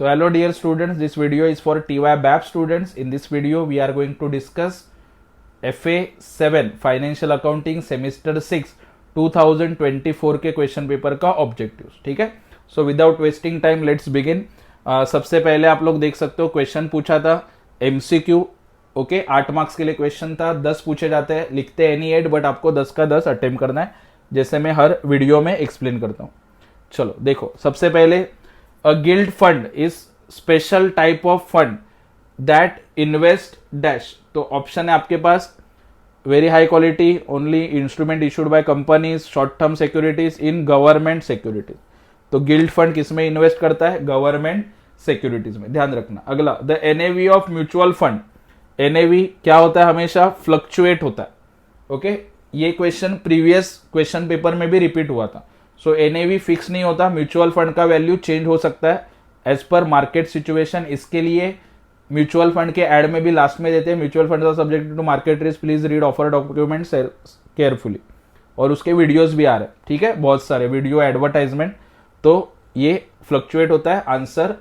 So hello dear students, this video is for TY BAP students. In this video we are going to discuss FA7 financial accounting semester 6 2024 के question paper का objectives. ठीक है, so without wasting time let's begin. सबसे पहले आप लोग देख सकते हो क्वेश्चन पूछा था MCQ. ओके, 8 मार्क्स के लिए क्वेश्चन था. 10 पूछे जाते हैं, लिखते हैं एनी 8, बट आपको 10 का 10 अटेम्प्ट करना है, जैसे मैं हर वीडियो में एक्सप्लेन करता हूँ. चलो देखो, सबसे पहले a guild fund is special type of fund that invest dash. तो ऑप्शन है आपके पास very high quality only instrument issued by companies, short term securities in government securities. तो गिल्ड फंड किसमें इन्वेस्ट करता है? गवर्नमेंट सिक्योरिटीज में, ध्यान रखना. अगला, the NAV of mutual fund. NAV क्या होता है? हमेशा फ्लक्चुएट होता है. ओके, ये क्वेश्चन प्रीवियस क्वेश्चन पेपर में भी रिपीट हुआ था. सो एनएवी फिक्स नहीं होता, म्यूचुअल फंड का वैल्यू चेंज हो सकता है एज पर मार्केट सिचुएशन. इसके लिए म्यूचुअल फंड के एड में भी लास्ट में देते हैं mutual fund are subject to market risk, please read offer documents carefully. और उसके वीडियोस भी आ रहे हैं, ठीक है, बहुत सारे वीडियो एडवर्टाइजमेंट. तो ये फ्लक्चुएट होता है, आंसर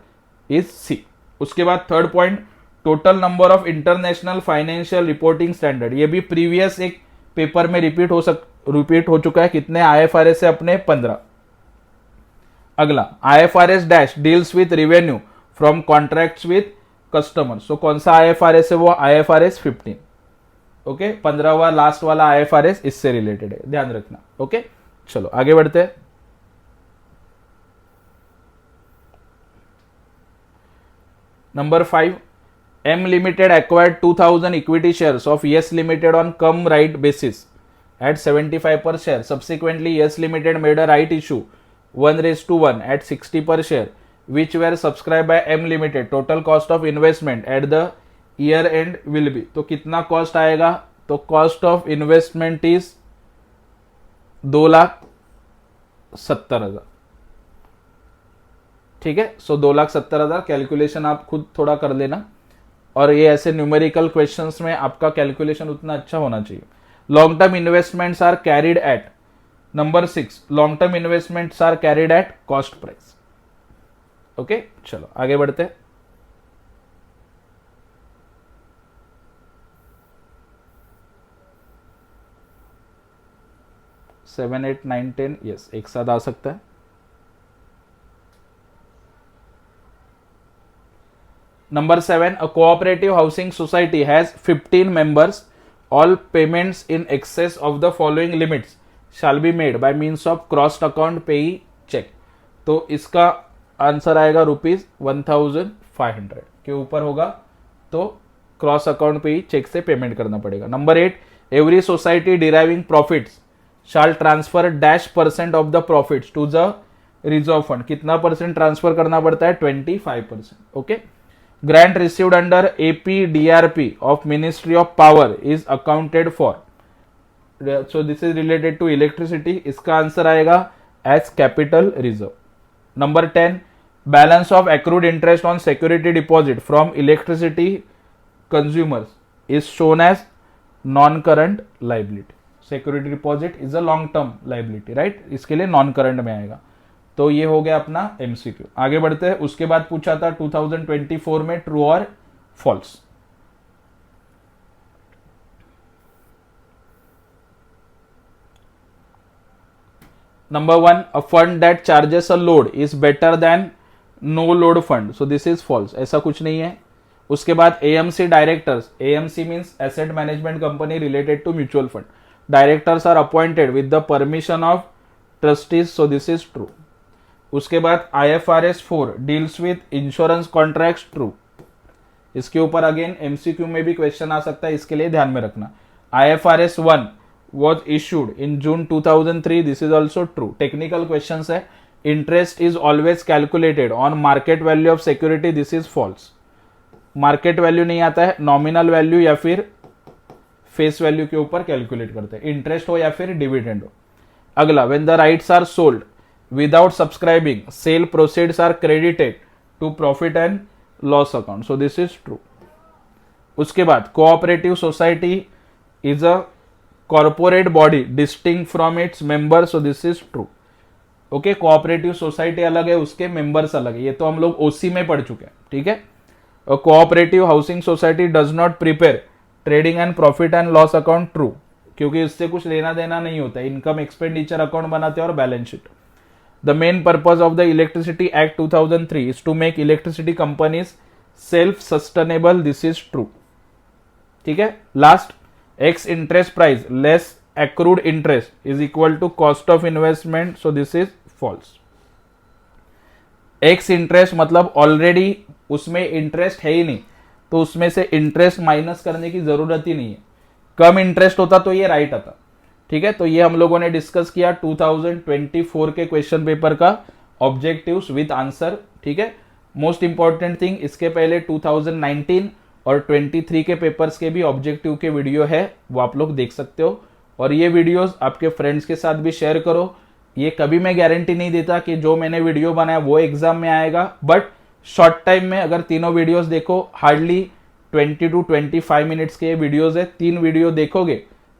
इज सी. उसके बाद third point, total number of international financial reporting standard. ये भी प्रीवियस एक पेपर में रिपीट हो चुका है. कितने? IFRS से अपने 15. अगला, IFRS dash deals with revenue from contracts with customer. So कौन सा IFRS है? वो IFRS 15. ओके, 15वां लास्ट वाला IFRS इससे रिलेटेड है, ध्यान रखना. ओके, चलो आगे बढ़ते हैं. Number 5, M Limited acquired 2000 equity shares of Yes Limited on cum right basis at 75 per share. Subsequently, Yes Limited made a right issue 1:1 at 60 per share, which were subscribed by M Limited. Total cost of investment at the year end will be. तो कितना cost आएगा? तो cost of investment is 2,70,000. ठीक है, सो 2,70,000. Calculation आप खुद थोड़ा कर लेना, और ये ऐसे न्यूमेरिकल क्वेश्चंस में आपका कैलकुलेशन उतना अच्छा होना चाहिए. Long term investments are carried at. Number 6, long term investments are carried at cost price. Okay, चलो आगे बढ़ते हैं. सेवन, 8, 9, 10 यस, एक साथ आ सकता है. Number 7, a cooperative housing society has 15 members. All payments in excess of the following limits shall be made by means of crossed account payee check. तो इसका आंसर आएगा ₹1,500 के ऊपर होगा, तो क्रॉस अकाउंट पे ही चेक से पेमेंट करना पड़ेगा. Number 8, every society deriving profits shall transfer dash % of the profits to the reserve fund. कितना परसेंट ट्रांसफर करना पड़ता है? 25%. Okay. Grant received under APDRP of Ministry of Power is accounted for. So this is related to electricity. इसका answer आएगा as capital reserve. Number 10, balance of accrued interest on security deposit from electricity consumers is shown as non-current liability. Security deposit is a long-term liability, right? इसके लिए non-current में आएगा. तो ये हो गया अपना MCQ. आगे बढ़ते हैं. उसके बाद पूछा था 2024 में ट्रू और false. Number 1, a fund that charges a load is better than no load fund. So this is false, ऐसा कुछ नहीं है. उसके बाद AMC directors, AMC means asset management company related to mutual fund. Directors are appointed with the permission of trustees. So this is true. उसके बाद IFRS 4 deals with insurance contracts. True. इसके ऊपर अगेन MCQ में भी question आ सकता है, इसके लिए ध्यान में रखना. IFRS 1 was issued in June 2003. This is also true. Technical question है. Interest is always calculated on market value of security. This is false. Market value नहीं आता है, नॉमिनल वैल्यू या फिर फेस वैल्यू के ऊपर कैलकुलेट करते हैं, इंटरेस्ट हो या फिर डिविडेंड हो. अगला, when the rights are sold without subscribing, sale proceeds are credited to profit and loss account. So this is true. उसके बाद cooperative society is a corporate body distinct from its members. So this is true. Okay, cooperative society अलग है, उसके members अलग है, ये तो हम लोग ओसी में पढ़ चुके हैं, ठीक है। Cooperative housing society does not prepare trading and profit and loss account, true, क्योंकि इससे कुछ लेना देना नहीं होता, इनकम एक्सपेंडिचर अकाउंट बनाते हैं और balance sheet. The main purpose of the electricity act 2003 is to make electricity companies self sustainable, this is true, ठीक है। Last, ex interest price less accrued interest is equal to cost of investment, so this is false. X interest मतलब already उसमें interest है ही नहीं, तो उसमें से interest minus करने की जरूरत ही नहीं है। कम इंटरेस्ट होता तो ये राइट आता, ठीक है। तो ये हम लोगों ने डिस्कस किया 2024 के क्वेश्चन पेपर का ऑब्जेक्टिव्स विद आंसर, ठीक है। मोस्ट इंपॉर्टेंट थिंग, इसके पहले 2019 और 23 के पेपर्स के भी ऑब्जेक्टिव के वीडियो है, वो आप लोग देख सकते हो। और ये वीडियोस आपके फ्रेंड्स के साथ भी शेयर करो। ये कभी मैं गारंटी नहीं देता कि जो मैंने वीडियो बनाया वो एग्जाम में आएगा, बट शॉर्ट टाइम में अगर तीनों वीडियोस देखो, हार्डली 20 to 25 मिनट्स के वीडियोस है, 3 वीडियो देखोगे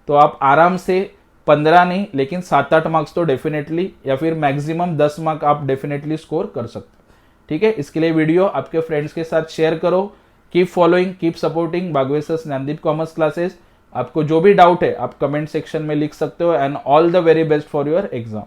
तो आप आराम से 15 नहीं लेकिन 7-8 मार्क्स तो डेफिनेटली, या फिर मैक्सिमम 10 मार्क आप डेफिनेटली स्कोर कर सकते हो, ठीक है। इसके लिए वीडियो आपके फ्रेंड्स के साथ शेयर करो। Keep following, keep supporting Bagwesars Gyandeep commerce classes. आपको जो भी डाउट है आप कमेंट सेक्शन में लिख सकते हो। And all the very best for your exam.